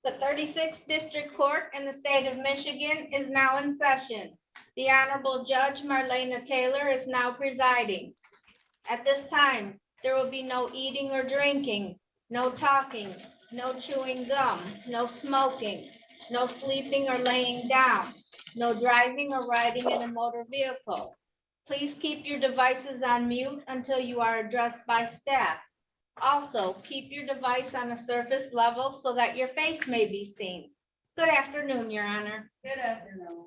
The 36th District Court in the state of Michigan is now in session. The Honorable Judge Marlena Taylor is now presiding. At this time, there will be no eating or drinking, no talking, no chewing gum, no smoking, no sleeping or laying down, no driving or riding in a motor vehicle. Please keep your devices on mute until you are addressed by staff. Also, keep your device on a surface level so that your face may be seen. Good afternoon, Your Honor. Good afternoon.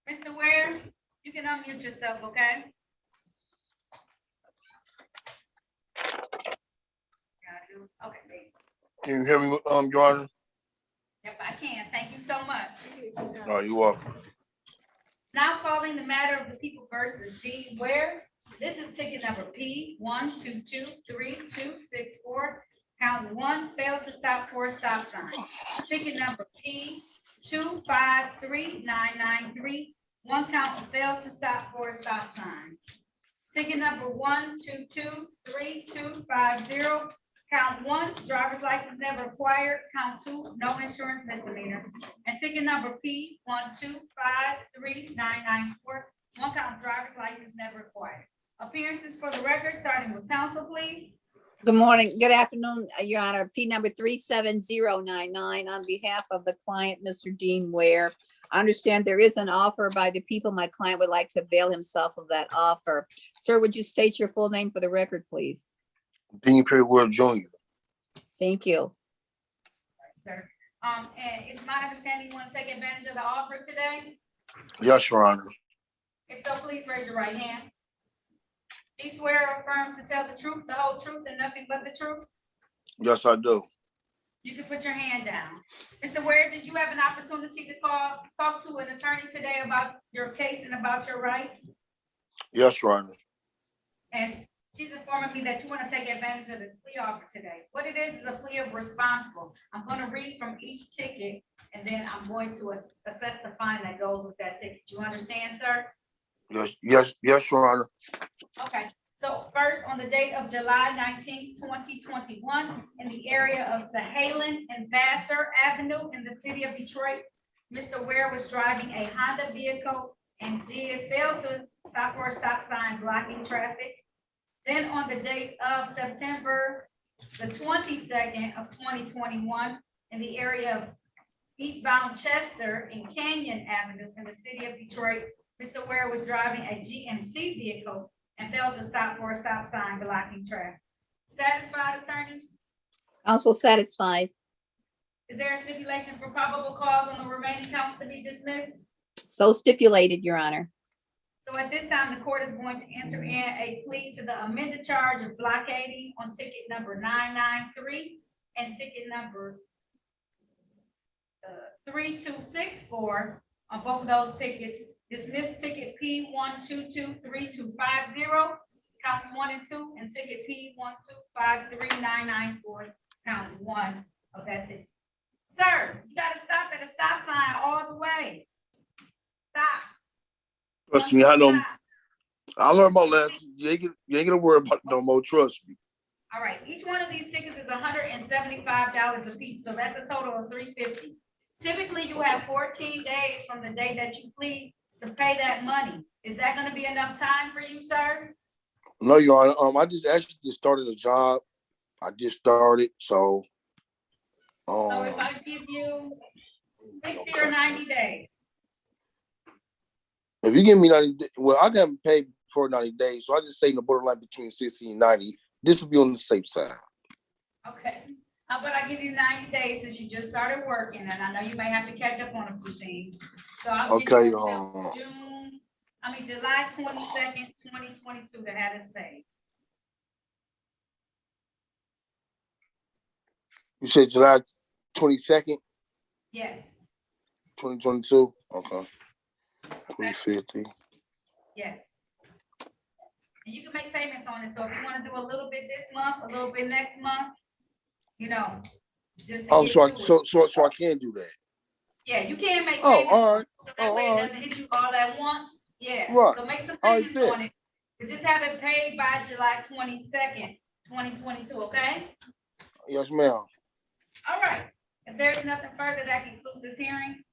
Mr. Ware, you can unmute yourself, okay? Okay. Can you hear me, Your Honor? Yep, I can. Thank you so much. Oh, you're welcome. Now calling the matter of the people versus Dean Ware. This is ticket number P1223264. Count 1, failed to stop for a stop sign. Ticket number P253993. 1 count failed to stop for a stop sign. Ticket number 1223250. Count 1, driver's license never acquired. Count 2, no insurance misdemeanor. And ticket number P1253994. 1 count driver's license never acquired. Appearances for the record, starting with counsel, please. Good morning, good afternoon, Your Honor. P number 37099 on behalf of the client, Mr. Dean Ware. I understand there is an offer by the people. My client would like to avail himself of that offer. Sir, would you state your full name for the record, please? Dean Perry Jr. Thank you. Sir, and it's my understanding you want to take advantage of the offer today? Yes, Your Honor. If so, please raise your right hand. Do you swear or affirm to tell the truth, the whole truth, and nothing but the truth? Yes, I do. You can put your hand down. Mr. Ware, did you have an opportunity to talk to an attorney today about your case and about your right? Yes, Your Honor. And she's informing me that you want to take advantage of this plea offer today. What it is a plea of responsible. I'm going to read from each ticket, and then I'm going to assess the fine that goes with that ticket. Do you understand, sir? Yes, Your Honor. Okay. So first, on the date of July 19th, 2021, in the area of Sahalan and Vassar Avenue in the city of Detroit, Mr. Ware was driving a Honda vehicle and failed to stop for a stop sign blocking traffic. Then on the date of September the 22nd of 2021, in the area of eastbound Chester and Canyon Avenue in the city of Detroit, Mr. Ware was driving a GMC vehicle and failed to stop for a stop sign blocking traffic. Satisfied, attorneys? Also satisfied. Is there a stipulation for probable cause on the remaining counts to be dismissed? So stipulated, Your Honor. So at this time, the court is going to enter in a plea to the amended charge of blockading on ticket number 993 and ticket number 3264 on both of those tickets. Dismiss ticket P1223250, counts 1 and 2, and ticket P1253994, count 1 of that ticket. Sir, you gotta stop at a stop sign all the way. Stop. Trust me, I learned my lesson. You ain't gonna worry about it no more. Trust me. All right, each one of these tickets is $175 a piece, so that's a total of $350. Typically, you have 14 days from the day that you plead to pay that money. Is that gonna be enough time for you, sir? No, Your Honor. I just started a job. I just started, so. So if I give you 60 or 90 days. If you give me 90 days, well, I haven't paid for 90 days, so I just say in the borderline between 60 and 90. This will be on the safe side. Okay. How about I give you 90 days since you just started working, and I know you may have to catch up on a few things. So I'll give you until July 22nd, 2022 to have this paid. You said July 22nd? Yes. 2022? Okay. 350. Yes. And you can make payments on it. So if you want to do a little bit this month, a little bit next month, you know, just so I can do that. Yeah, you can make payments. All right. So that way it doesn't hit you all at once. Yeah. Right. So make some payments on it. But just have it paid by July 22nd, 2022, okay? Yes, ma'am. All right, if there's nothing further, that concludes this hearing.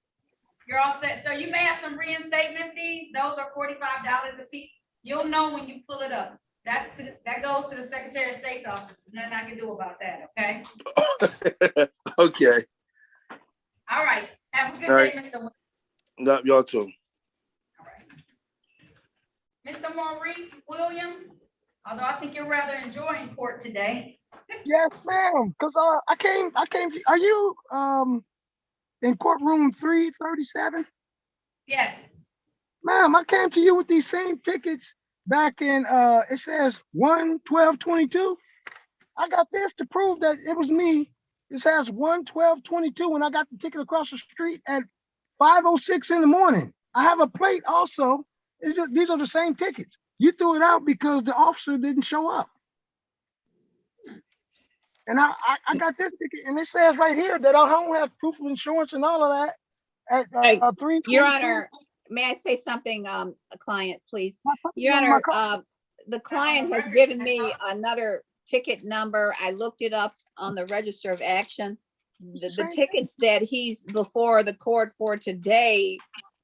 You're all set. So you may have some reinstatement fees. Those are $45 a piece. You'll know when you pull it up. That goes to the Secretary of State's office. Nothing I can do about that, okay? Okay. All right. Have a good All day, right. Mr. Williams. No, y'all too. All right. Mr. Maurice Williams, although I think you're rather enjoying court today. Yes, ma'am. Cause I came. Are you in courtroom 337? Yes. Ma'am, I came to you with these same tickets back in it says 1/12/22. I got this to prove that it was me. It says 1/12/22 when I got the ticket across the street at 5:06 in the morning. I have a plate also. It's just, these are the same tickets. You threw it out because the officer didn't show up. And I got this ticket, and it says right here that I don't have proof of insurance and all of that at Hey, 3:22. Your Honor, may I say something, a client, please? Your My Honor, car- the client has given me another ticket number. I looked it up on the Register of Action. The Same tickets that he's before the court for today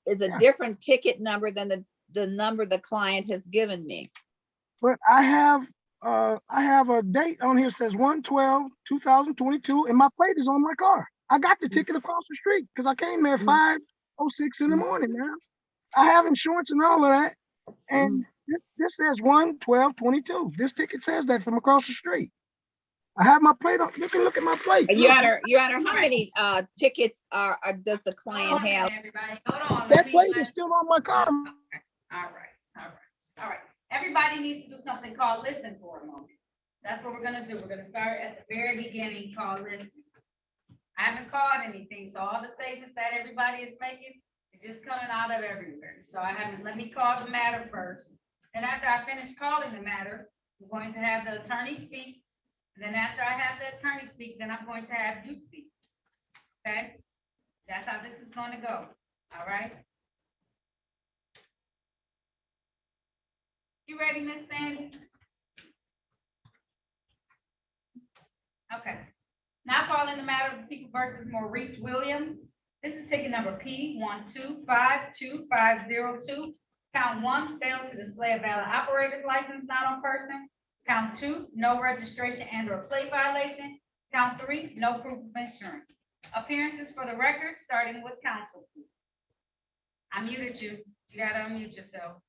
is a Yeah. different ticket number than the number the client has given me. But I have a date on here that says 1/12/2022, and my plate is on my car. I got the ticket across the street because I came there 5:06 in the morning, man. I have insurance and all of that. And this says 1/12/22. This ticket says that from across the street. I have my plate on. You can look at my plate. Your Look, Honor, how many tickets does the client Hold on, have? everybody. Hold on. that plate is still on my car. All right. Everybody needs to do something called listen for a moment. That's what we're gonna do. We're gonna start at the very beginning called listen. I haven't called anything, so all the statements that everybody is making is just coming out of everywhere. So let me call the matter first. Then after I finish calling the matter, we're going to have the attorney speak. And then after I have the attorney speak, then I'm going to have you speak. Okay? That's how this is gonna go. All right? You ready, Miss Sandy? Okay. Now calling the matter of People versus Maurice Williams. This is ticket number P1252502. Count 1, failed to display a valid operator's license not on person. Count 2, no registration and or plate violation. Count 3, no proof of insurance. Appearances for the record, starting with counsel. I muted you. You gotta unmute yourself.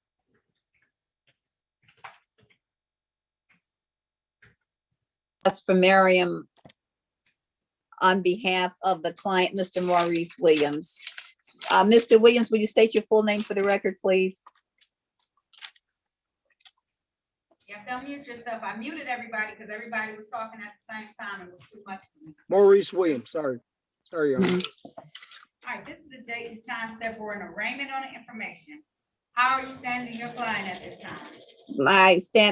That's for Miriam on behalf of the client, Mr. Maurice Williams. Mr. Williams, will you state your full name for the record, please? You have to unmute yourself. I muted everybody because everybody was talking at the same time. It was too much for me. Maurice Williams. Sorry, Your Honor. All right, this is the date and time set for an arraignment on the information. How are you standing to your client at this time?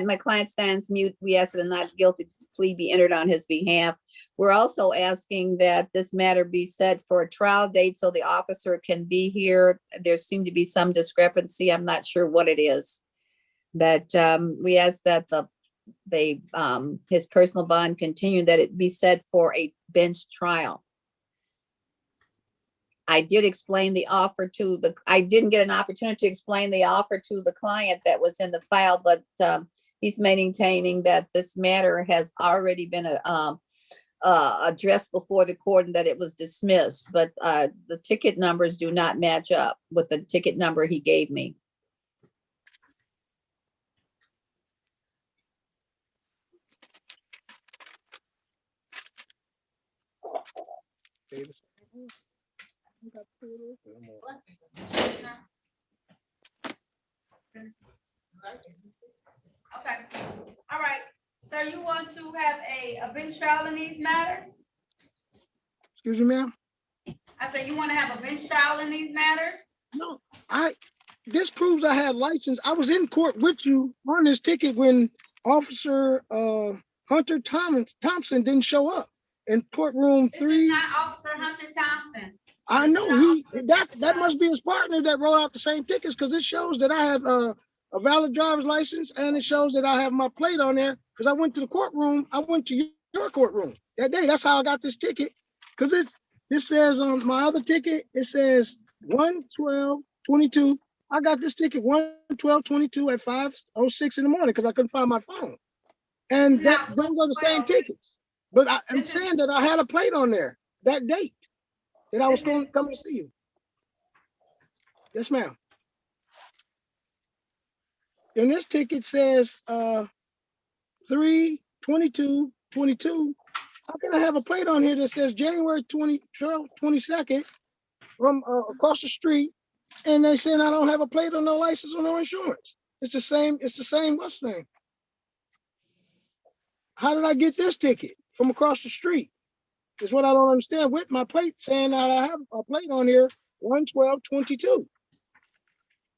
My client stands mute. We ask that a not guilty plea be entered on his behalf. We're also asking that this matter be set for a trial date so the officer can be here. There seemed to be some discrepancy. I'm not sure what it is. But we ask that his personal bond continue, that it be set for a bench trial. I did explain the offer I didn't get an opportunity to explain the offer to the client that was in the file, but he's maintaining that this matter has already been addressed before the court and that it was dismissed, but the ticket numbers do not match up with the ticket number he gave me. Okay, all right. So you want to have a bench trial in these matters? Excuse me, ma'am. I said you want to have a bench trial in these matters? No, this proves I had license. I was in court with you on this ticket when Officer Hunter Thompson didn't show up in courtroom This is 3. not Officer Hunter Thompson. I know that must be his partner that wrote out the same tickets because it shows that I have a valid driver's license and it shows that I have my plate on there because I went to the courtroom. I went to your courtroom that day. That's how I got this ticket. Because it says on my other ticket, it says 1/12/22. I got this ticket 1/12/22 at 5:06 in the morning because I couldn't find my phone. And Now, those are the same 1/12. tickets. But I'm This is- saying that I had a plate on there that date that I was This is- going to come to see you. Yes, ma'am. And this ticket says 3/22/22. How can I have a plate on here that says January 22nd from across the street, and they saying I don't have a plate or no license or no insurance? It's the same. It's the same. What's the name? How did I get this ticket from across the street? Is what I don't understand. With my plate saying that I have a plate on here 1/12/22.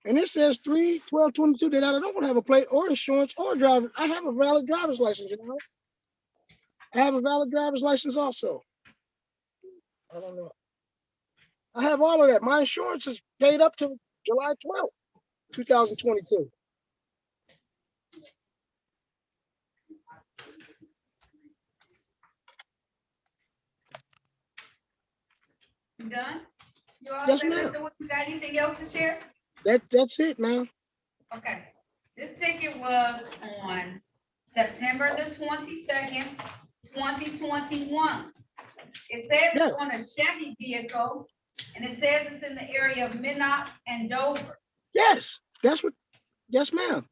And it says 3/12/22 that I don't have a plate or insurance or driver. I have a valid driver's license, you know. I have a valid driver's license also. I don't know. I have all of that. My insurance is paid up to July 12th, 2022. You done? You all Yes, set, ma'am. Mr. Woods? Got anything else to share? That's it, ma'am. Okay, this ticket was on September the 22nd, 2021. It says Yes. it's on a Chevy vehicle, and it says it's in the area of Minot and Dover. Yes, that's what. Yes, ma'am.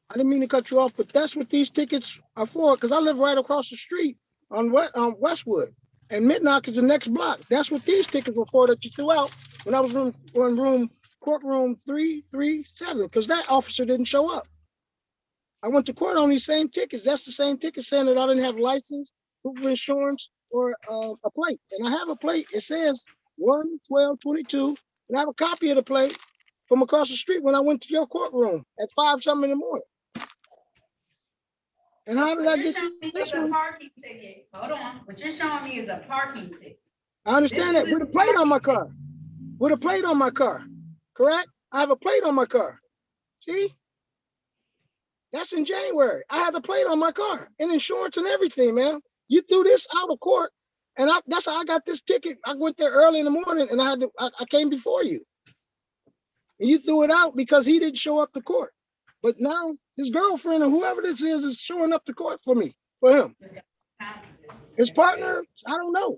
I didn't mean to cut you off, but that's what these tickets are for. Because I live right across the street on Westwood, and Midnock is the next block. That's what these tickets were for that you threw out when I was in courtroom 337. Because that officer didn't show up. I went to court on these same tickets. That's the same ticket saying that I didn't have license, proof of insurance, or a plate. And I have a plate. It says 1/12/22, and I have a copy of the plate from across the street when I went to your courtroom at 5 something in the morning. And how did I What you're get showing me this is a one? parking ticket. Hold on. What you're showing me is a parking ticket. I understand This that is with a plate on my car. With a plate on my car. Correct? I have a plate on my car. See? That's in January. I had a plate on my car and insurance and everything, man. You threw this out of court, and that's how I got this ticket. I went there early in the morning, and I came before you. And you threw it out because he didn't show up to court. But now his girlfriend or whoever this is showing up to court for me, for him. His partner, I don't know.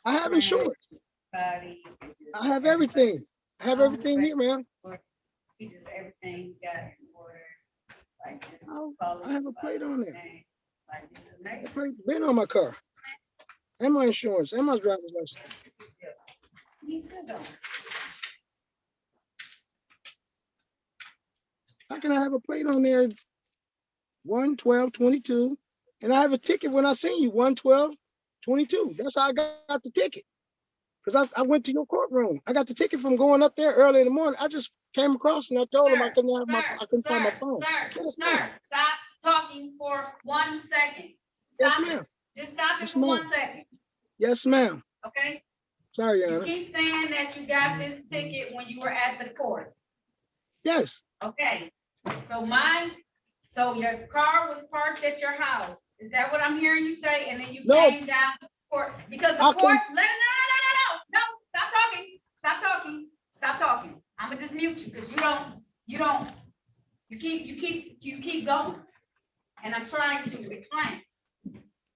I have insurance. I have everything. I have everything here, man. He just everything got in order. Like this Oh, color, I have a plate on there. like this is The next. plate been on my car. And my insurance and my driver's license. He's good though. How can I have a plate on there 1/12/22? And I have a ticket when I seen you 1/12/22. That's how I got the ticket. Because I went to your courtroom. I got the ticket from going up there early in the morning. I just came across and I told him I couldn't find my phone. Yes, ma'am. Sir, stop talking for 1 second. Yes, Stop it. ma'am. Just stop it Yes, for ma'am. 1 second, Yes, ma'am. okay? Sorry, Your You Honor. keep saying that you got this ticket when you were at the court, Yes, okay? So your car was parked at your house. Is that what I'm hearing you say? And then you No. came down to court because the I court, came- no, stop talking, stop talking, stop talking. I'm gonna just mute you because you keep going. And I'm trying to explain.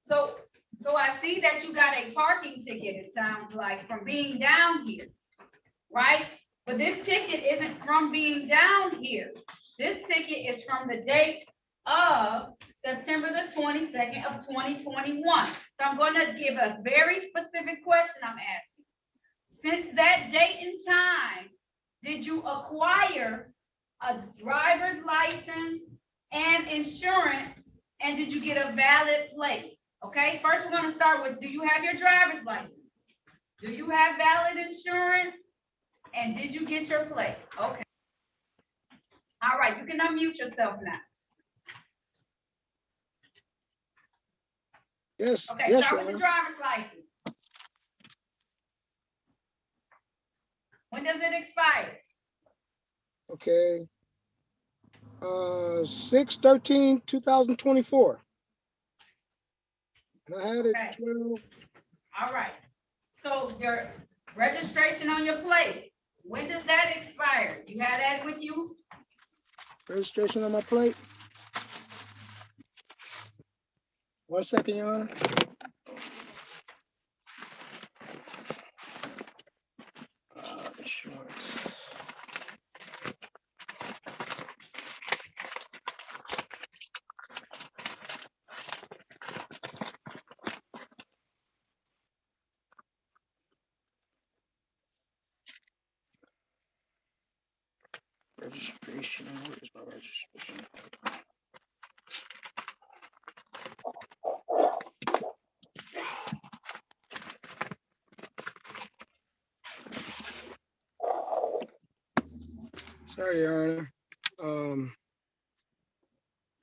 So I see that you got a parking ticket, it sounds like, from being down here, right? But this ticket isn't from being down here. This ticket is from the date of September the 22nd of 2021. So I'm going to give a very specific question I'm asking. Since that date and time, did you acquire a driver's license and insurance, and did you get a valid plate? Okay, first we're going to start with, do you have your driver's license? Do you have valid insurance? And did you get your plate? Okay. All right, you can unmute yourself now. yes, Okay, yes, start Your with the Honor. driver's license. When does it expire? Okay. 6/13/2024. And I had it Okay. 12. All right. So your registration on your plate, when does that expire? You have that with you? Registration on my plate. 1 second, Your Honor. Insurance. Registration. Where is my registration? Sorry, Your Honor.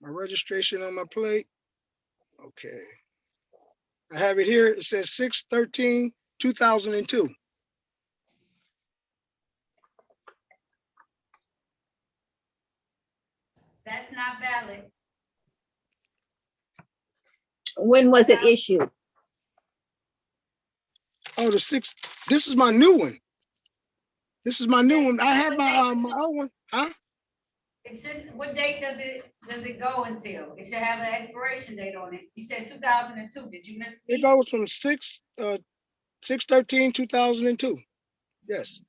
My registration on my plate. Okay. I have it here. It says 6/13/2002. That's not valid. When was it issued? Oh, the 6th. This is my new one. This is my new one. I had my my old one. Huh? It should, what date does it go until? It should have an expiration date on it. You said 2002. Did you miss? It goes from 6/13/2002. Yes.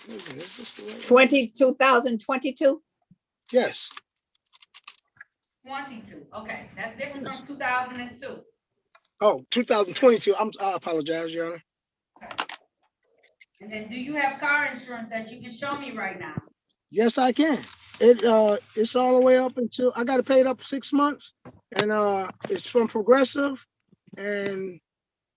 Is this the right one? 2022? Yes. 22. Okay, that's different from 2002. Oh, 2022. I apologize, Your Honor. And then do you have car insurance that you can show me right now? Yes, I can. It's all the way up until I got to pay it up 6 months, and it's from Progressive, and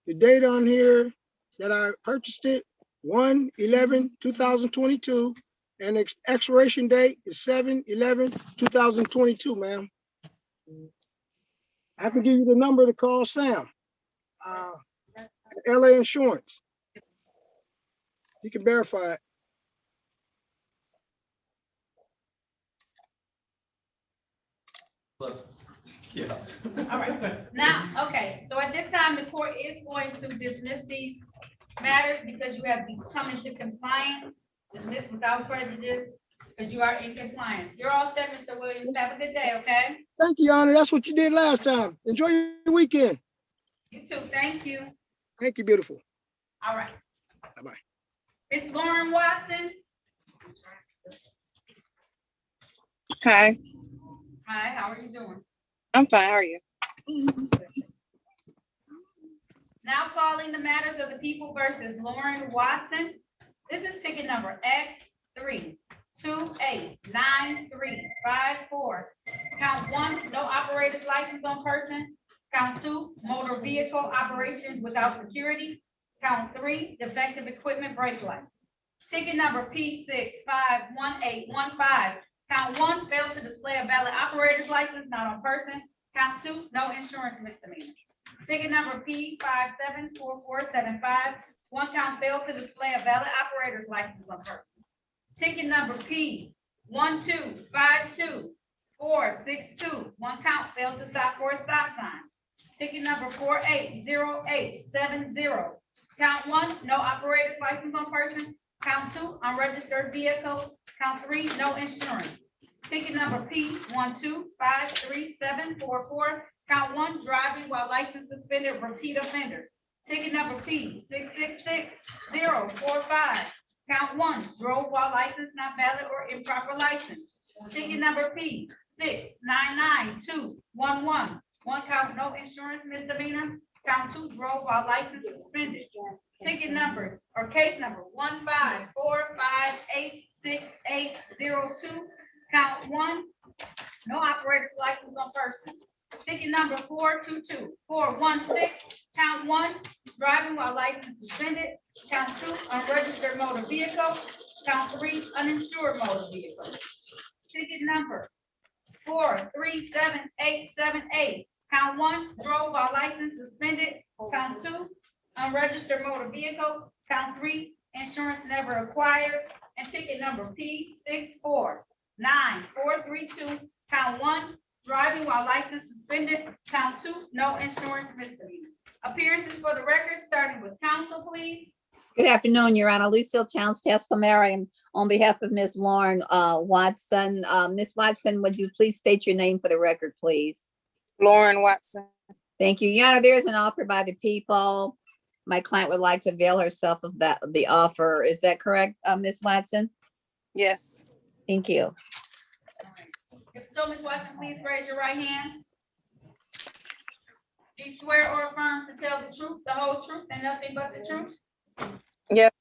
the date on here that I purchased it 1/11/2022, and expiration date is 7/11/2022, ma'am. I can give you the number to call Sam, at LA Insurance. You can verify it. Yes. All right, now, okay, so at this time, the court is going to dismiss these matters because you have become into compliance, dismissed without prejudice, because you are in compliance. You're all set, Mr. Williams. Have a good day, okay? Thank you, Your Honor. That's what you did last time. Enjoy your weekend. You too, thank you. Thank you, beautiful. All right. Bye-bye. Miss Lauren Watson. Hi, Hi, how are you doing? I'm fine. How are you? Now calling the matters of the people versus Lauren Watson. This is ticket number X3289354. Count 1, no operator's license on person. Count 2, motor vehicle operations without security. Count 3, defective equipment brake light. Ticket number P651815. Count 1, failed to display a valid operator's license not on person. Count 2, no insurance misdemeanor. Ticket number P574475. 1 count failed to display a valid operator's license on person. Ticket number P1252462. 1 count failed to stop for a stop sign. Ticket number 480870. Count 1, no operator's license on person. Count 2, unregistered vehicle. Count 3, no insurance. Ticket number P1253744. Count 1, driving while license suspended, repeat offender. Ticket number P666045. Count 1, drove while license not valid or improper license. Ticket number P699211. 1 count, no insurance misdemeanor. Count 2, drove while license suspended. Ticket number or case number 154586802. Count 1, no operator's license on person. Ticket number 422416. Count 1, driving while license suspended. Count 2, unregistered motor vehicle. Count 3, uninsured motor vehicle. Ticket number 437878. Count 1, drove while license suspended. Count 2, unregistered motor vehicle. Count 3, insurance never acquired. And ticket number P649432. Count 1, Driving while license suspended, count 2, no insurance misdemeanor. Appearances for the record, starting with counsel, please. Good afternoon, Your Honor. Lucille Challenge Tescamara, and on behalf of Ms. Lauren Watson. Ms. Watson, would you please state your name for the record, please? Lauren Watson. Thank you. Your Honor, there is an offer by the people. My client would like to avail herself of the offer. Is that correct, Ms. Watson? Yes. Thank you. If so, Ms. Watson, please raise your right hand. Do you swear or affirm to tell the truth, the whole truth, and nothing but the truth? Yes.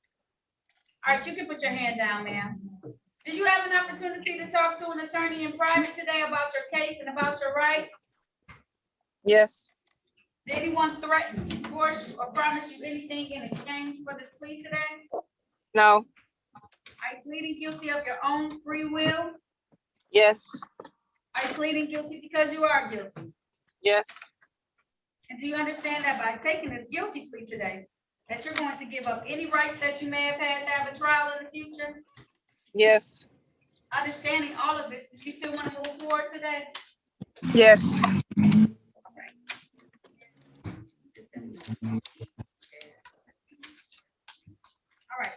All right, you can put your hand down, ma'am. Did you have an opportunity to talk to an attorney in private today about your case and about your rights? Yes. Did anyone threaten, force you, or promise you anything in exchange for this plea today? No. Are you pleading guilty of your own free will? Yes. Are you pleading guilty because you are guilty? Yes. And do you understand that by taking a guilty plea today, that you're going to give up any rights that you may have had to have a trial in the future? Yes. Understanding all of this, do you still want to move forward today? Yes. All right,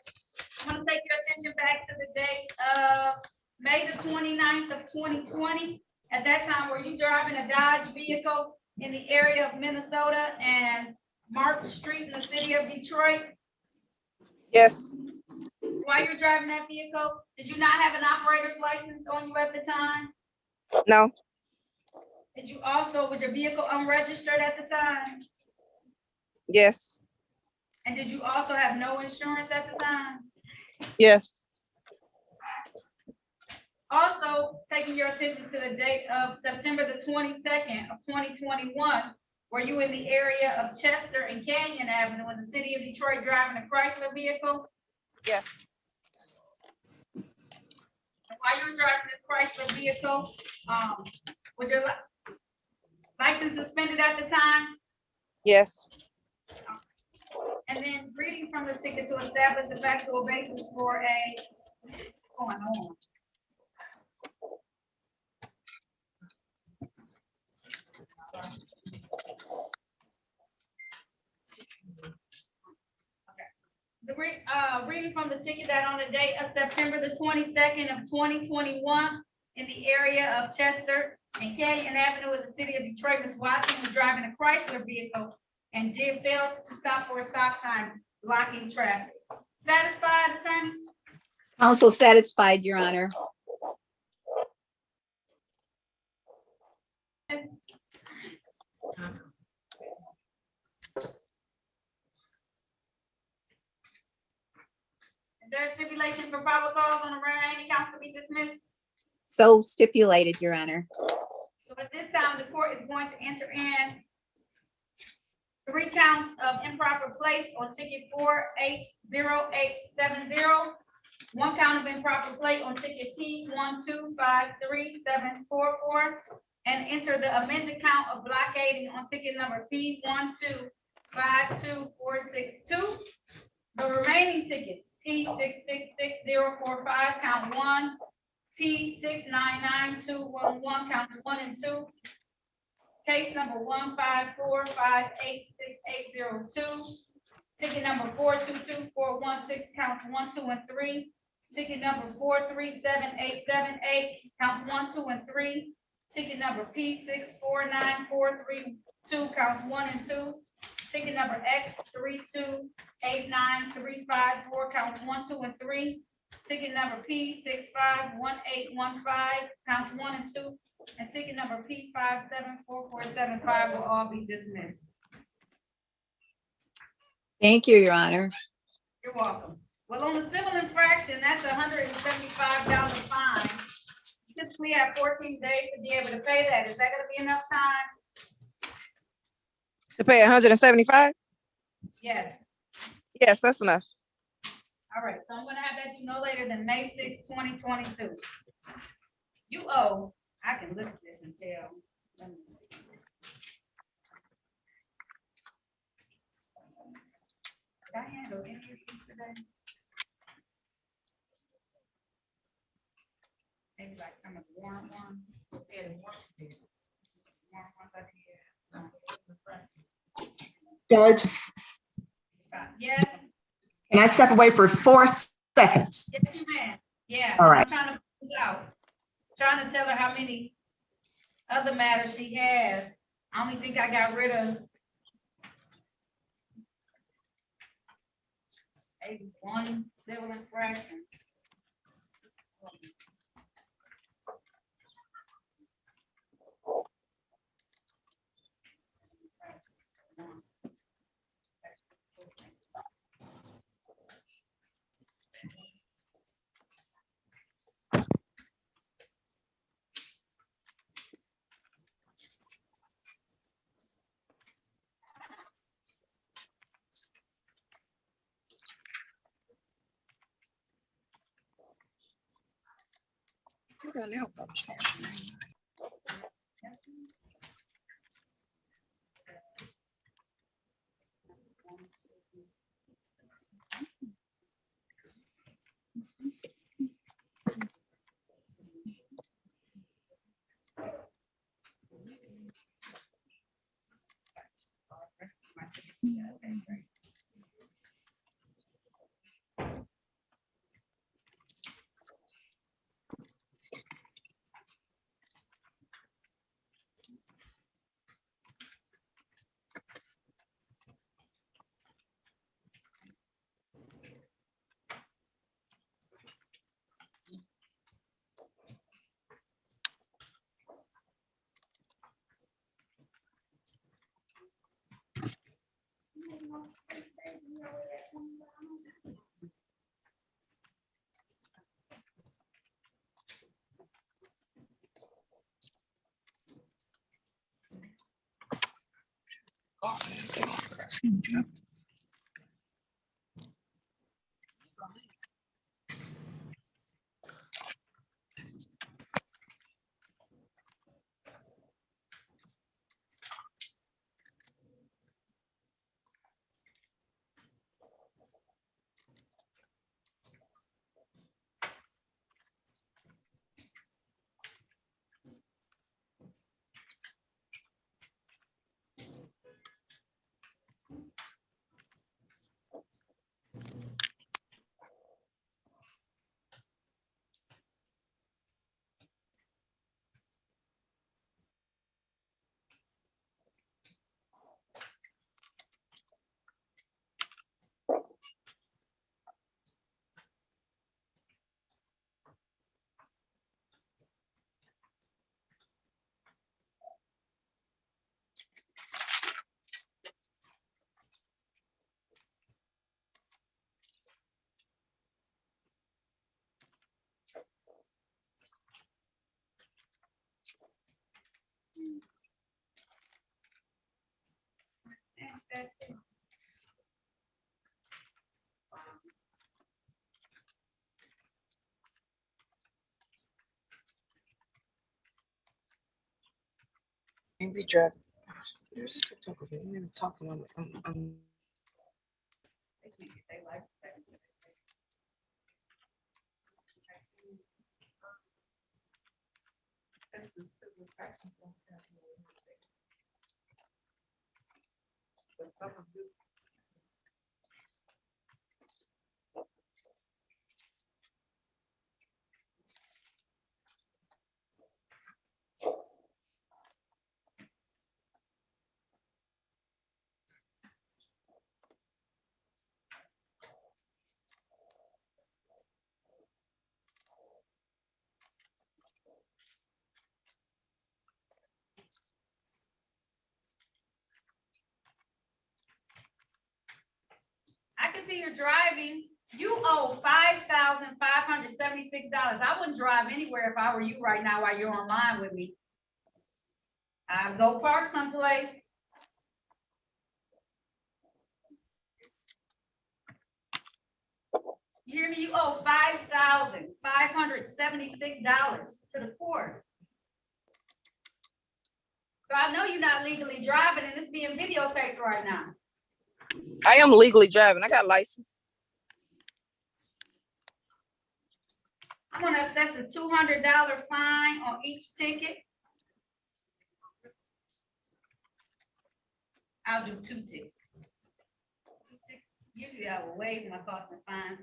I'm gonna take your attention back to the date of May the 29th of 2020. At that time, were you driving a Dodge vehicle in the area of Minnesota and Mark Street in the city of Detroit? Yes. While you're driving that vehicle, did you not have an operator's license on you at the time? No. Did you also, was your vehicle unregistered at the time? Yes. And did you also have no insurance at the time? Yes. Also, taking your attention to the date of September the 22nd of 2021, were you in the area of Chester and Canyon Avenue in the city of Detroit driving a Chrysler vehicle? Yes. And while you were driving this Chrysler vehicle, was your license suspended at the time? Yes. And then reading from the ticket to establish a factual basis for a, what's going on? Reading from the ticket that on the date of September the 22nd of 2021 in the area of Chester and Canyon Avenue in the city of Detroit, Ms. Watson was driving a Chrysler vehicle and did fail to stop for a stop sign blocking traffic. Satisfied, attorney? Counsel satisfied, Your Honor. Is there a stipulation for probable cause on the remaining counts to be dismissed? So stipulated, Your Honor. So at this time, the court is going to enter in 3 counts of improper place on ticket 480870, 1 count of improper plate on ticket P1253744, and enter the amended count of blockading on ticket number P1252462. The remaining tickets, P666045, count 1, P699211, counts 1 and 2. Case number 154586802. Ticket number 422416, counts 1, 2, and 3. Ticket number 437878, counts 1, 2, and 3. Ticket number P649432, counts 1 and 2. Ticket number X3289354, counts 1, 2, and 3. Ticket number P651815, counts 1 and 2. And ticket number P574475 will all be dismissed. Thank you, Your Honor. You're welcome. Well, on the civil infraction, that's $175 fine. You typically have 14 days to be able to pay that. Is that gonna be enough time? To pay 175? Yes. Yes, that's enough. All right, so I'm gonna have that due no later than May 6, 2022. You owe, I can look at this and tell. Let me see. Did I handle any of these today? Maybe like some of the warrant ones. Yeah, the warrant. Judge, Yes, can I step away for 4 seconds? yes, you may. Yeah. All right. I'm trying to put this out. Trying to tell her how many other matters she has. I only think I got rid of maybe one civil infraction. Be driving. There's just talk about it. Talking on. I can see you're driving. You owe $5,576. I wouldn't drive anywhere if I were you right now while you're online with me. I'll go park someplace. You hear me? You owe $5,576 to the court. So I know you're not legally driving and it's being videotaped right now. I am legally driving. I got license. I'm gonna assess a $200 fine on each ticket. I'll do 2 tickets. Usually I will waive my cost and fine.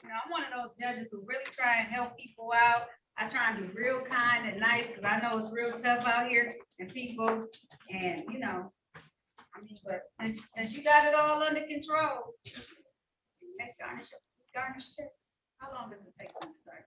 You know, I'm one of those judges who really try and help people out. I try and be real kind and nice, because I know it's real tough out here and people, and you know, I mean, but since you got it all under control, make garnish check. How long does it take to start?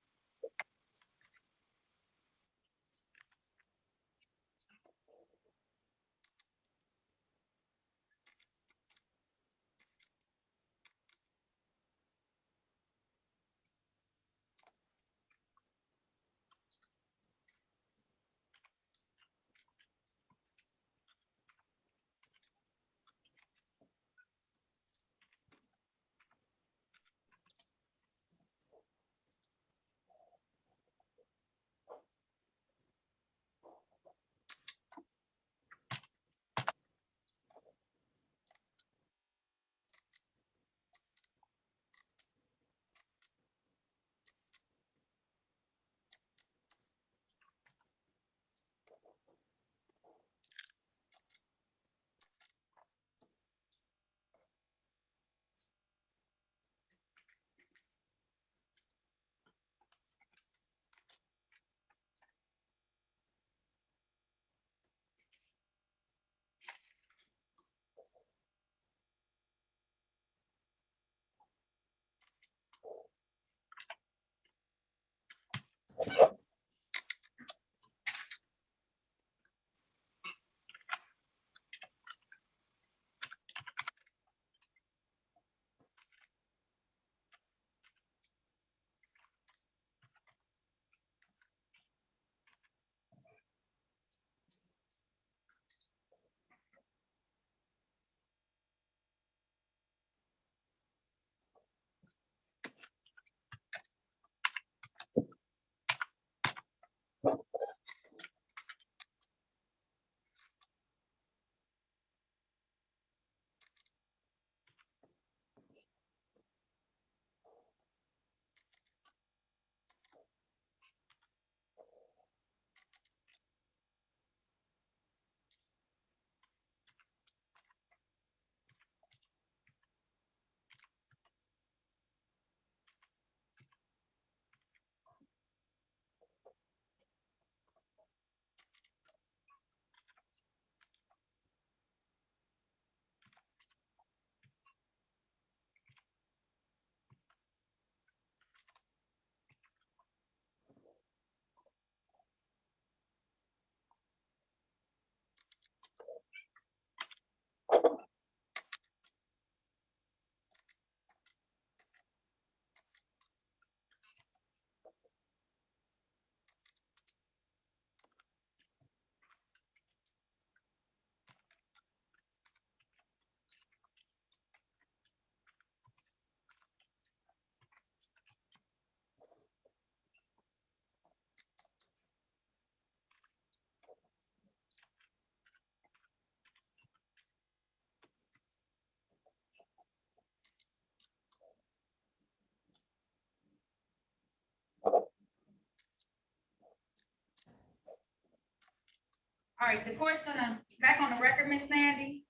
All right, the court's gonna, back on the record, Miss Sandy.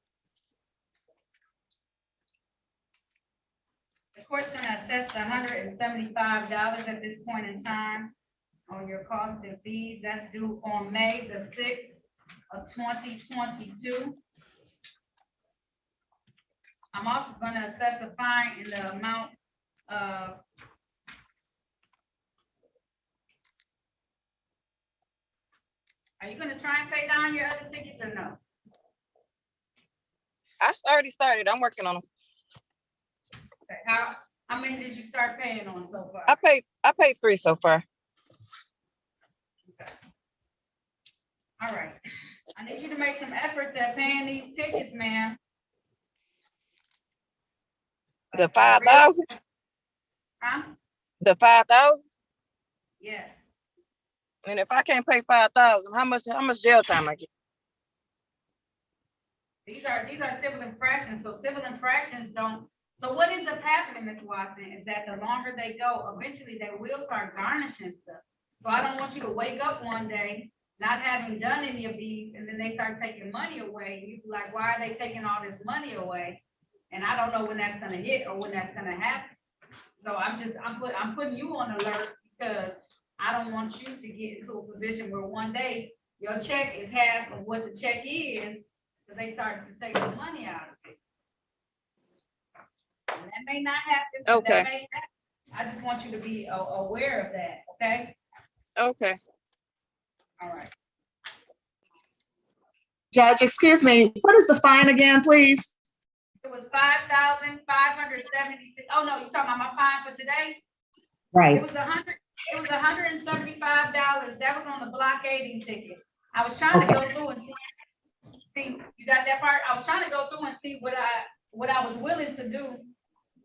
The court's gonna assess the $175 at this point in time on your cost and fees. That's due on May the 6th of 2022. I'm also gonna assess a fine in the amount of are you gonna try and pay down your other tickets or no? I already started. I'm working on them. Okay, how many did you start paying on so far? I paid 3 so far. All right, I need you to make some efforts at paying these tickets, man. The 5,000. Huh? The 5,000. Yes. And if I can't pay 5,000, how much jail time I get? These are civil infractions, so civil infractions don't, so what ends up happening, Ms. Watson, is that the longer they go, eventually they will start garnishing stuff. So I don't want you to wake up one day not having done any of these, and then they start taking money away, you be like, why are they taking all this money away? And I don't know when that's gonna hit or when that's gonna happen. So I'm putting you on alert because I don't want you to get into a position where one day your check is half of what the check is, because they started to take the money out of it. And that may not happen. But that may happen. I just want you to be aware of that, okay? Okay. All right. Judge, excuse me, what is the fine again, please? It was $5,576. Oh, no, you're talking about my fine for today? It Right. was $175. That was on the blockading ticket. I was trying to go through and see, you got that part? I was trying to go through and see what I was willing to do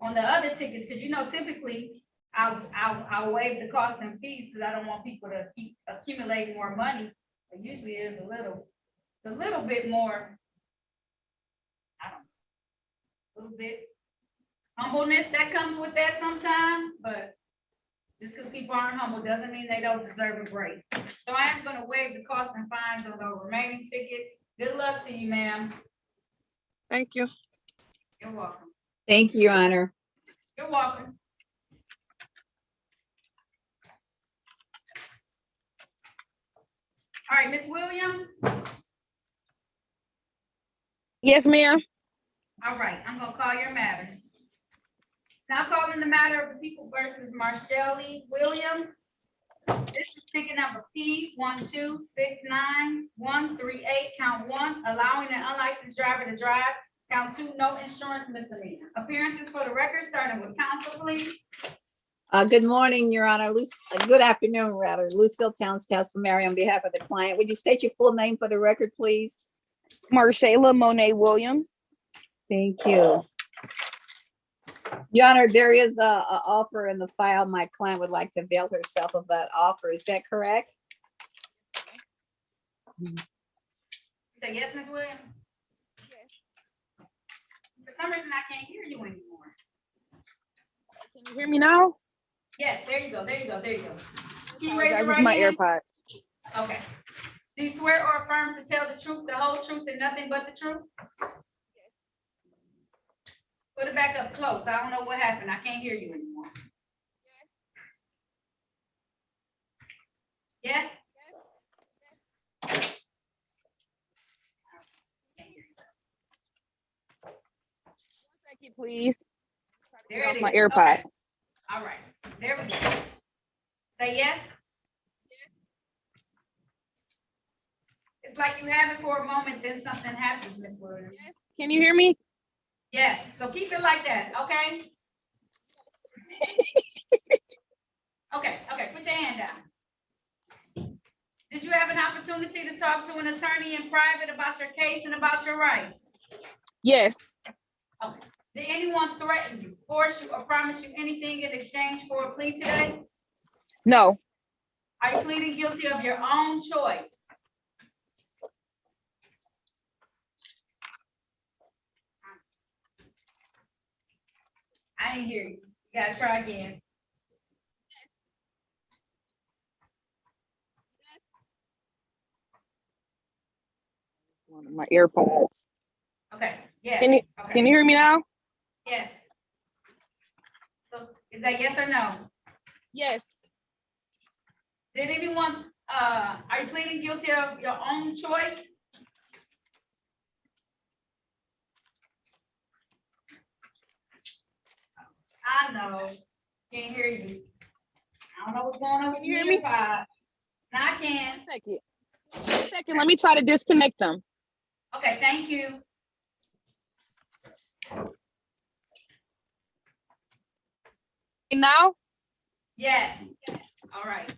on the other tickets, because you know, typically I'll waive the cost and fees because I don't want people to keep accumulating more money. But usually there's a little bit more, I don't know, a little bit humbleness that comes with that sometimes, but just because people aren't humble doesn't mean they don't deserve a break. So I am going to waive the cost and fines on the remaining tickets. Good luck to you, ma'am. Thank you. You're welcome. Thank you, Your Honor. You're welcome. All right, Ms. Williams. Yes, ma'am. All right, I'm gonna call your matter. Now calling the matter of the people versus Marshall Williams. This is ticket number P1269138, count 1, allowing an unlicensed driver to drive. Count 2, no insurance misdemeanor. Appearances for the record, starting with counsel, please. Good morning, Your Honor. Good afternoon, rather. Lucille Towns, Mary, on behalf of the client. Would you state your full name for the record, please? Marshayla Monet Williams. Thank you. Your Honor, there is a offer in the file. My client would like to avail herself of that offer. Is that correct? Say yes, Ms. Williams? For some reason, I can't hear you anymore. Can you hear me now? Yes, there you go, there you go, there you go. Can you Oh, raise your this is right my hand? AirPods. Okay. Do you swear or affirm to tell the truth, the whole truth, and nothing but the truth? Put it back up close. I don't know what happened. I can't hear you anymore. Yes? Second, please. There Off it my is. AirPod. Okay. All right. There we go. Say yes? It's like you have it for a moment, then something happens, Ms. Williams. Can you hear me? Yes, so keep it like that, okay? Okay, put your hand down. Did you have an opportunity to talk to an attorney in private about your case and about your rights? Yes. Okay. Did anyone threaten you, force you, or promise you anything in exchange for a plea today? No. Are you pleading guilty of your own choice? I didn't hear you. You gotta try again. One of my AirPods. Okay, yeah. Can you hear me now? Yes. So is that yes or no? Yes. Did anyone, are you pleading guilty of your own choice? I know, can't hear you. I don't know what's going on with Can you hear me? Now I can. One second, let me try to disconnect them. Okay, thank you. Now? Yes. All right.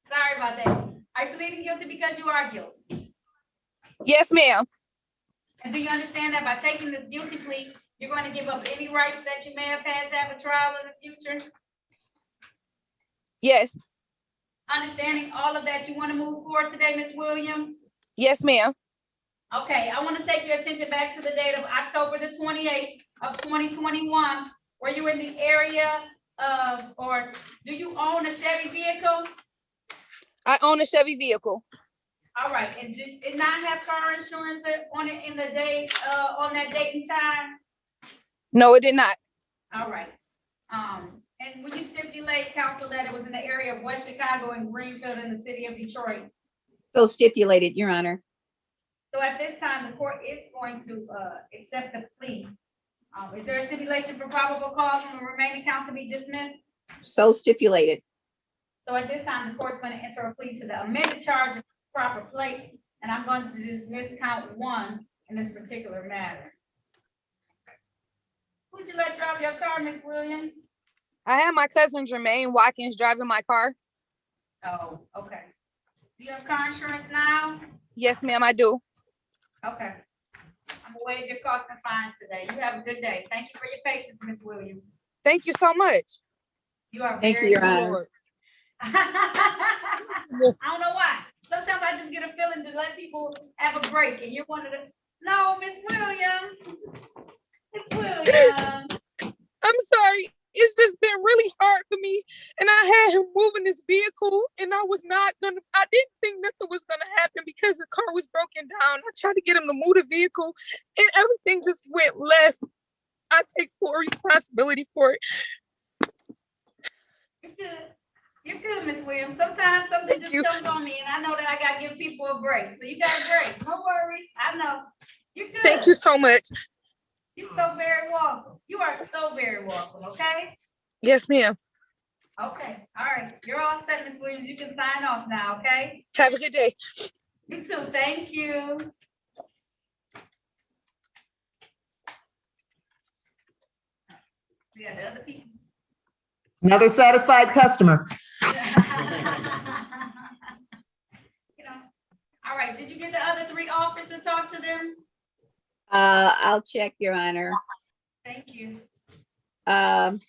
Sorry about that. Are you pleading guilty because you are guilty? Yes, ma'am. And do you understand that by taking this guilty plea, you're going to give up any rights that you may have had to have a trial in the future? Yes. Understanding all of that, you want to move forward today, Ms. Williams? Yes, ma'am. Okay, I want to take your attention back to the date of October the 28th of 2021. Were you in the area of, or do you own a Chevy vehicle? I own a Chevy vehicle. All right, and did it not have car insurance on it in the day, on that date and time? No, it did not. All right. And will you stipulate, counsel, that it was in the area of West Chicago and Greenfield in the city of Detroit? So stipulated, Your Honor. So at this time, the court is going to, accept the plea. Is there a stipulation for probable cause and the remaining count to be dismissed? So stipulated. So at this time, the court's going to enter a plea to the amended charge of proper plate, and I'm going to dismiss count 1 in this particular matter. Who'd you let drive your car, Miss Williams? I had my cousin Jermaine Watkins driving my car. Oh, okay. Do you have car insurance now? Yes, ma'am, I do. Okay. I'm gonna waive your cost and fines today. You have a good day. Thank you for your patience, Miss Williams. Thank you so much. You are Thank you, very Your Honor. I don't know why. Sometimes I just get a feeling to let people have a break, and you're one of the. No, Miss Williams. Miss Williams. I'm sorry. It's just been really hard for me. And I had him moving this vehicle and I didn't think nothing was gonna happen because the car was broken down. I tried to get him to move the vehicle and everything just went left. I take full responsibility for it. You're good. You're good, Miss Williams. Sometimes something Thank just you. comes on me, and I know that I gotta give people a break. So you got a break. No worries. I know. You're good. Thank you so much. You're so very welcome. You are so very welcome, okay? Yes, ma'am. Okay, all right. You're all set, Ms. Williams. You can sign off now, okay? Have a good day. You too. Thank you. We got the other people. Another satisfied customer. You know, all right. Did you get the other 3 offers to talk to them? I'll check, Your Honor. Thank you. Um,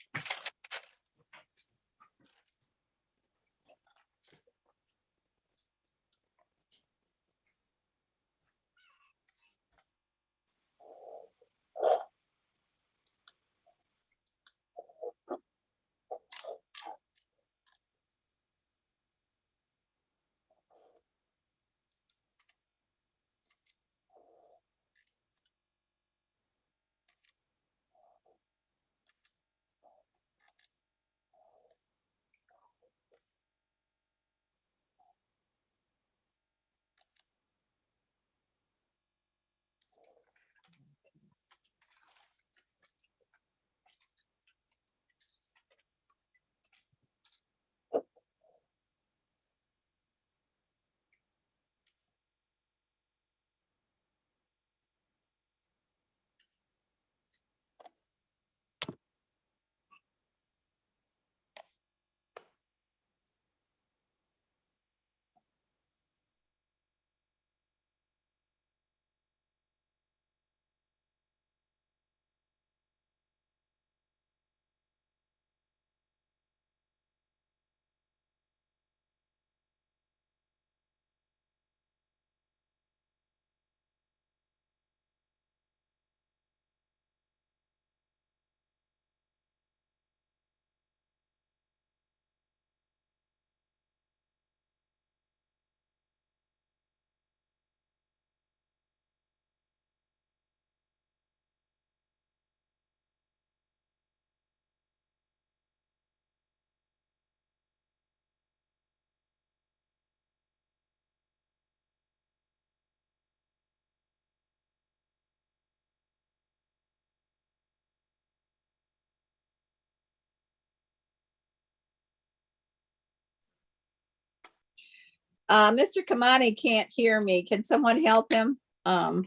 Mr. Kamani can't hear me. Can someone help him? All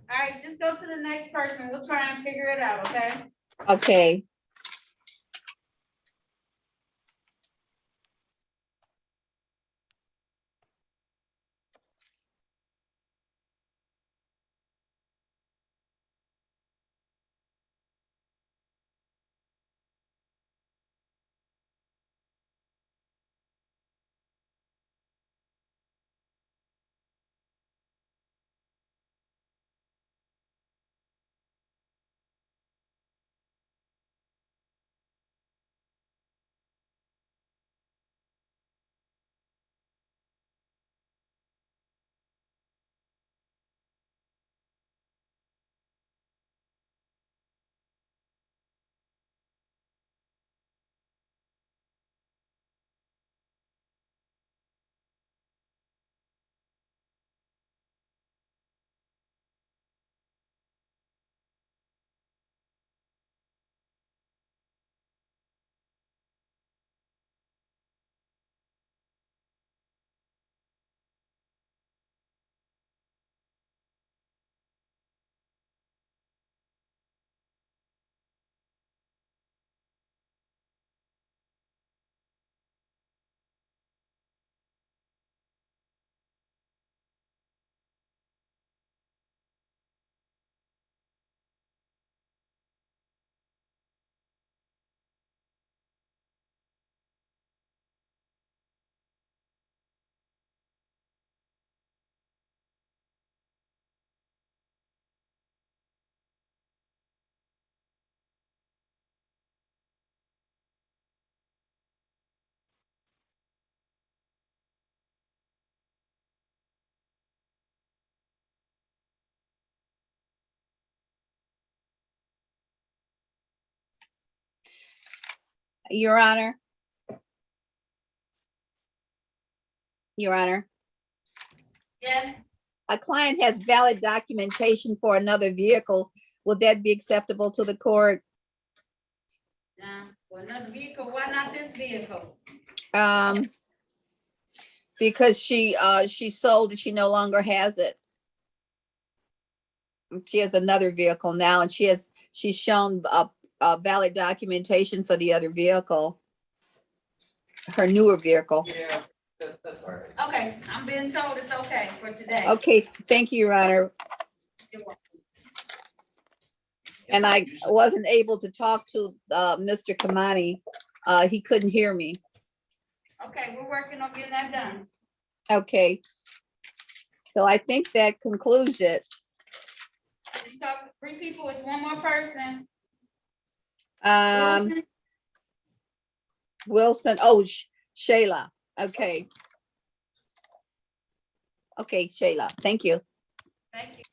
right, just go to the next person. We'll try and figure it out, okay? Okay. Your Honor. Your Honor, Yes, a client has valid documentation for another vehicle. Would that be acceptable to the court? for another vehicle, why not this vehicle? Because she sold it, she no longer has it. She has another vehicle now, and she's shown a valid documentation for the other vehicle. Her newer vehicle. Yeah, that's all right. Okay, I'm being told it's okay for today. Okay, thank you, Your Honor. And I wasn't able to talk to Mr. Kamani. He couldn't hear me. Okay, we're working on getting that done. Okay. So I think that concludes it. You talk to 3 people, it's 1 more person. Um, Wilson? Wilson, Shayla. Okay. Okay, Shayla, thank you. Thank you.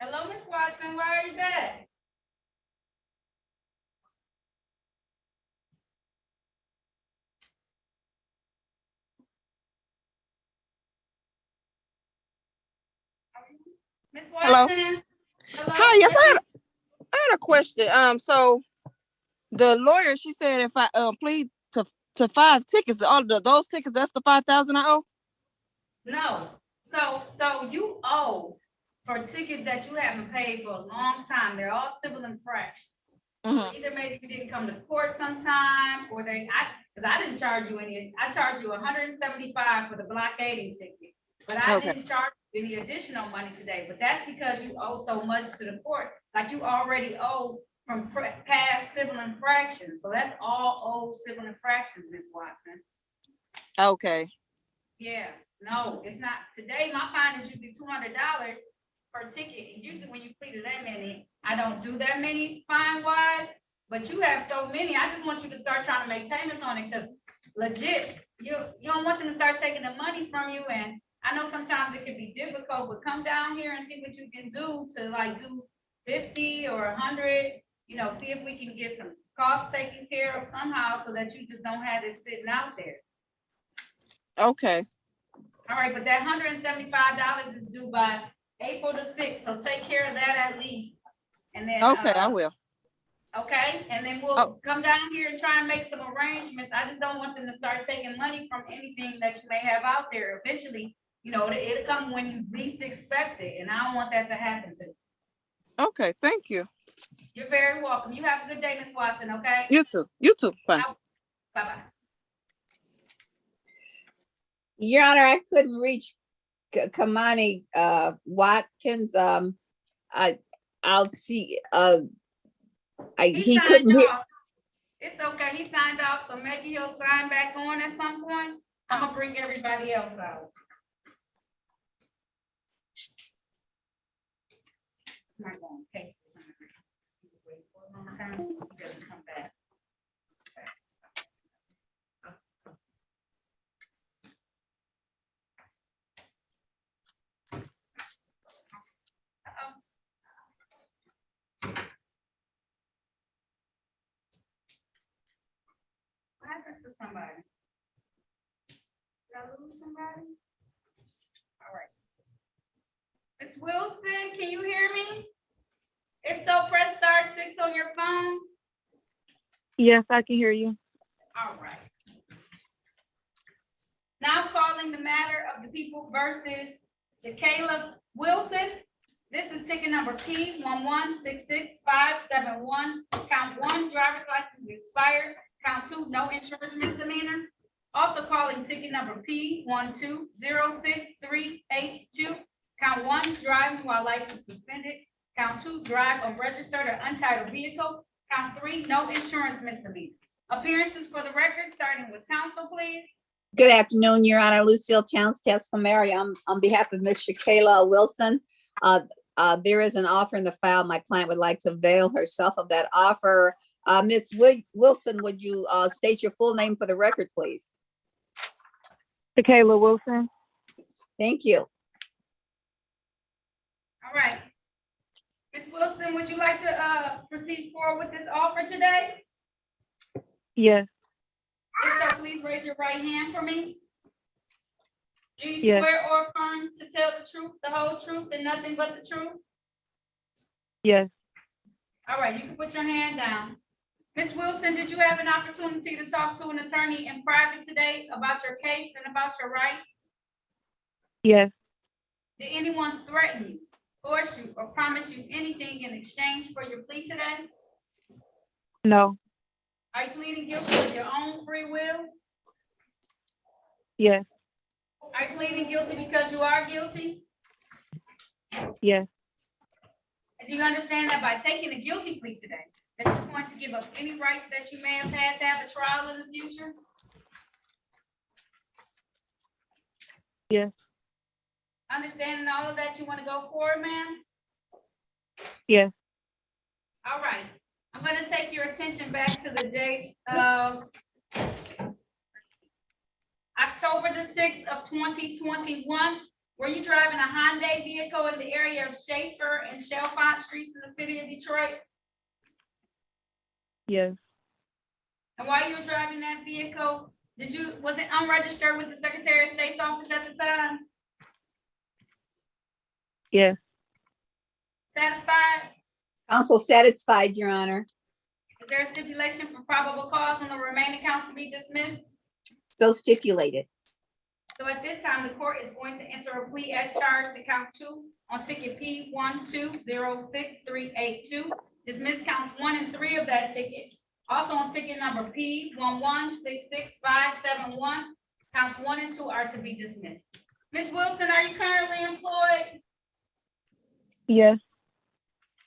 Hello, Miss Watson, why are you back? Miss Hello. Watson? Hello? Hi, yes, I had a question. So the lawyer, she said if I plead to 5 tickets, those tickets, that's the 5,000 I owe. No, so you owe for tickets that you haven't paid for a long time. They're all civil infractions. Mhm. Either maybe you didn't come to court sometime, or because I didn't charge you any, I charged you 175 for the blockading ticket. But I Okay. didn't charge you any additional money today, but that's because you owe so much to the court, like you already owe from past civil infractions. So that's all old civil infractions, Miss Watson. Okay. Yeah, no, it's not. Today, my fine is usually $200 per ticket. And usually when you plead that many, I don't do that many fine wise, but you have so many. I just want you to start trying to make payments on it, because legit, you don't want them to start taking the money from you. And I know sometimes it can be difficult, but come down here and see what you can do to like do 50 or 100, see if we can get some costs taken care of somehow, so that you just don't have this sitting out there. Okay. All right, but that $175 is due by April the 6th, so take care of that at least. And then, Okay, I will. okay, and then we'll come down here and try and make some arrangements. I just don't want them to start taking money from anything that you may have out there. Eventually, it'll come when you least expect it, and I don't want that to happen to you. Okay, thank you. You're very welcome. You have a good day, Ms. Watson, okay? You too. You too. Bye. Bye-bye. Your Honor, I couldn't reach Kamani Watkins. I'll see, he couldn't hear. Off. It's okay. He signed off, so maybe he'll sign back on at some point. I'm gonna bring everybody else out. I'm not gonna take this. Wait for a long time. He doesn't come back. What happened to somebody? Did I lose somebody? All right. Miss Wilson, can you hear me? If so, press *6 on your phone. Yes, I can hear you. All right. Now calling the matter of the people versus Jacayla Wilson. This is ticket number P1166571. Count 1, driver's license expired. Count 2, no insurance misdemeanor. Also calling ticket number P1206382. Count 1, driving while license suspended. Count 2, drive a registered or untitled vehicle. Count 3, no insurance misdemeanor. Appearances for the record, starting with counsel, please. Good afternoon, Your Honor. Lucille Towns, Cascamary. On behalf of Ms. Jacayla Wilson. There is an offer in the file. My client would like to avail herself of that offer. Ms. Wilson, would you state your full name for the record, please? Jacayla Wilson. Thank you. All right. Ms. Wilson, would you like to proceed forward with this offer today? Yes. If so, please raise your right hand for me. Do you Yes. swear or affirm to tell the truth, the whole truth, and nothing but the truth? Yes. All right, you can put your hand down. Ms. Wilson, did you have an opportunity to talk to an attorney in private today about your case and about your rights? Yes. Did anyone threaten you, force you, or promise you anything in exchange for your plea today? No. Are you pleading guilty of your own free will? Yes. Are you pleading guilty because you are guilty? Yes. And do you understand that by taking a guilty plea today, that you're going to give up any rights that you may have had to have a trial in the future? Yes. Understanding all of that, you want to go forward, ma'am? Yes. All right. I'm going to take your attention back to the date of October the 6th of 2021. Were you driving a Hyundai vehicle in the area of Schaefer and Chalfont Streets in the city of Detroit? Yes. And while you were driving that vehicle, was it unregistered with the Secretary of State's office at the time? Yes. Satisfied? Counsel satisfied, Your Honor. Is there a stipulation for probable cause on the remaining counts to be dismissed? So stipulated. So at this time, the court is going to enter a plea as charged to count 2 on ticket P 1206382. Dismiss counts 1 and 3 of that ticket. Also on ticket number P 1166571, counts 1 and 2 are to be dismissed. Ms. Wilson, are you currently employed? Yes.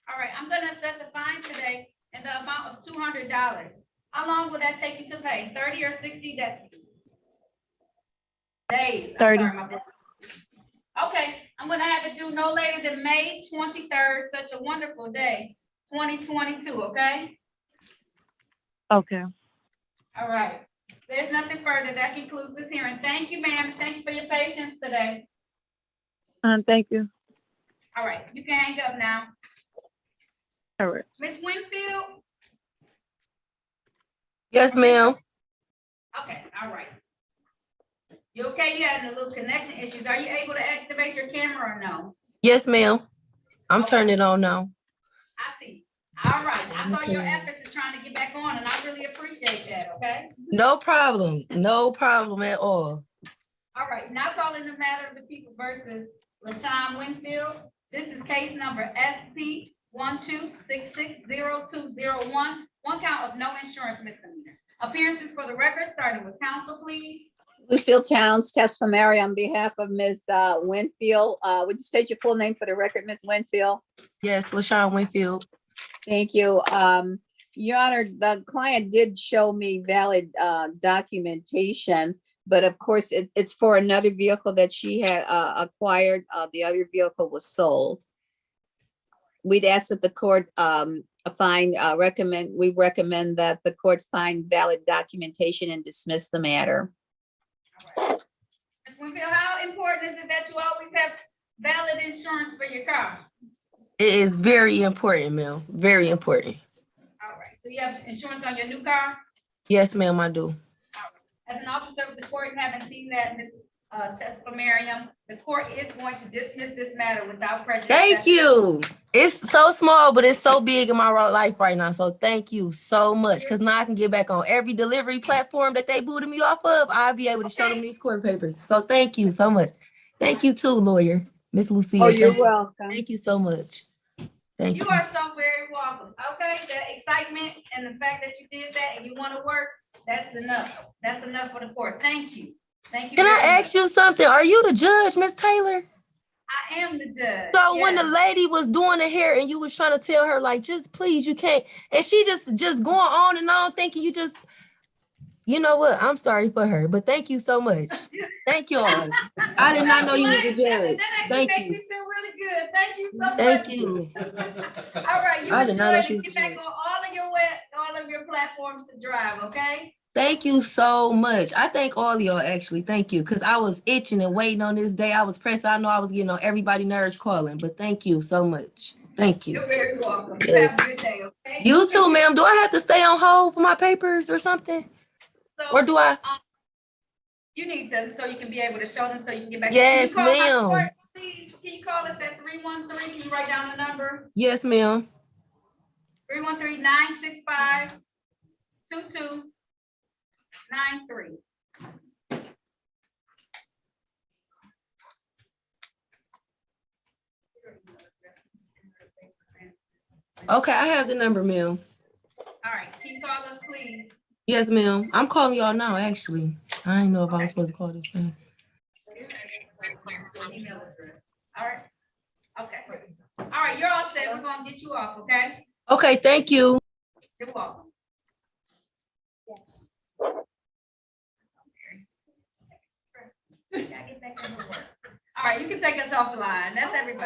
All right, I'm gonna assess a fine today in the amount of $200. How long will that take you to pay? 30 or 60 days? Days. 30. Okay, I'm gonna have it due no later than May 23rd, such a wonderful day, 2022, okay? Okay. All right, there's nothing further. That concludes this hearing. Thank you, ma'am. Thank you for your patience today. Thank you. All right, you can hang up now. All right. Ms. Winfield? Yes, ma'am. Okay, all right. You okay? You had a little connection issues. Are you able to activate your camera or no? Yes, ma'am. I'm turning it on now. I see. All right. I saw your efforts in trying to get back on, and I really appreciate that, okay? No problem. No problem at all. All right, now calling the matter of the people versus LaShawn Winfield. This is case number SP 126600201, one count of no insurance misdemeanor. Appearances for the record, starting with counsel, please. Lucille Towns, testimony on behalf of Ms. Winfield. Would you state your full name for the record, Ms. Winfield? Yes, LaShawn Winfield. Thank you. Your Honor, the client did show me valid documentation, but of course, it's for another vehicle that she had acquired. The other vehicle was sold. We'd ask that the court recommend that the court find valid documentation and dismiss the matter. Ms. Winfield, how important is it that you always have valid insurance for your car? It is very important, ma'am. Very important. All right, so you have insurance on your new car? Yes, ma'am, I do. As an officer of the court, and having seen that, Ms. Tesfamariam, the court is going to dismiss this matter without prejudice. Thank you. It's so small, but it's so big in my life right now. So thank you so much. Because now I can get back on every delivery platform that they booted me off of. I'll be able to show them these court papers. So thank you so much. Thank you too, lawyer. Miss Lucille. Oh, you're Thank you. welcome. Thank you so much. Thank you. You are so very welcome. Okay, the excitement and the fact that you did that and you want to work, that's enough. That's enough for the court. Thank you. Thank you. Can I very ask you something? Are you the judge, Miss Taylor? I am the judge. So when the Yes. lady was doing the hair and you was trying to tell her, like, just please, you can't, and she just going on and on thinking you just, you know what? I'm sorry for her, but thank you so much. Thank you all. I did not know you were the judge. Thank Makes you. me feel really good. Thank you so much. Thank you. All right, you I did not know enjoy she it. was Get the back judge. on all of your platforms to drive, okay? Thank you so much. I thank all of y'all actually. Thank you. Because I was itching and waiting on this day. I was pressed. I know I was getting on everybody's nerves calling, but thank you so much. Thank you. You're very welcome. You Yes. have a good day, okay? You too, ma'am. Do I have to stay on hold for my papers or something? So, Or do I? You need them so you can be able to show them so you can get back. Yes, Can you call my ma'am. court, please? Can you call us at 313? Can you write down the number? Yes, ma'am. 313-965-2293. Okay, I have the number, ma'am. All right, can you call us, please? Yes, ma'am. I'm calling y'all now, actually. I didn't know if I was supposed to call this thing. Email address. All right. Okay. All right, you're all set. We're gonna get you off, okay? Okay, thank you. You're welcome. All right, you can take us offline. That's everybody.